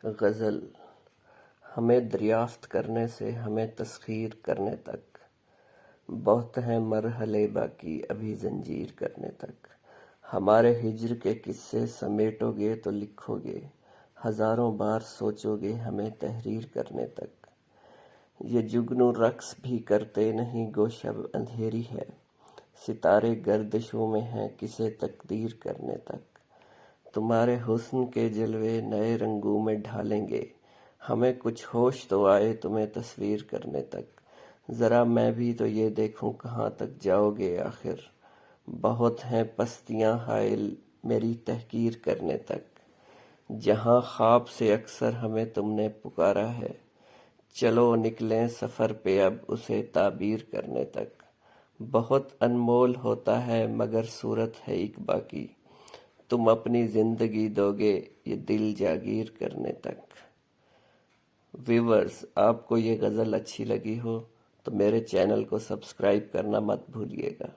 غزل ہمیں دریافت کرنے سے ہمیں تسخیر کرنے تک بہت ہیں مرحلے باقی ابھی زنجیر کرنے تک۔ ہمارے ہجر کے قصے سمیٹو گے تو لکھو گے، ہزاروں بار سوچو گے ہمیں تحریر کرنے تک۔ یہ جگنو رقص بھی کرتے نہیں گو شب اندھیری ہے، ستارے گردشوں میں ہیں کسے تقدیر کرنے تک۔ تمہارے حسن کے جلوے نئے رنگوں میں ڈھالیں گے، ہمیں کچھ ہوش تو آئے تمہیں تصویر کرنے تک۔ ذرا میں بھی تو یہ دیکھوں کہاں تک جاؤ گے آخر، بہت ہیں پستیاں حائل میری تحقیر کرنے تک۔ جہاں خواب سے اکثر ہمیں تم نے پکارا ہے، چلو نکلیں سفر پہ اب اسے تعبیر کرنے تک۔ بہت انمول ہوتا ہے مگر صورت ہے ایک باقی، تم اپنی زندگی دو گے یہ دل جاگیر کرنے تک۔ ویورز، آپ کو یہ غزل اچھی لگی ہو تو میرے چینل کو سبسکرائب کرنا مت بھولیے گا۔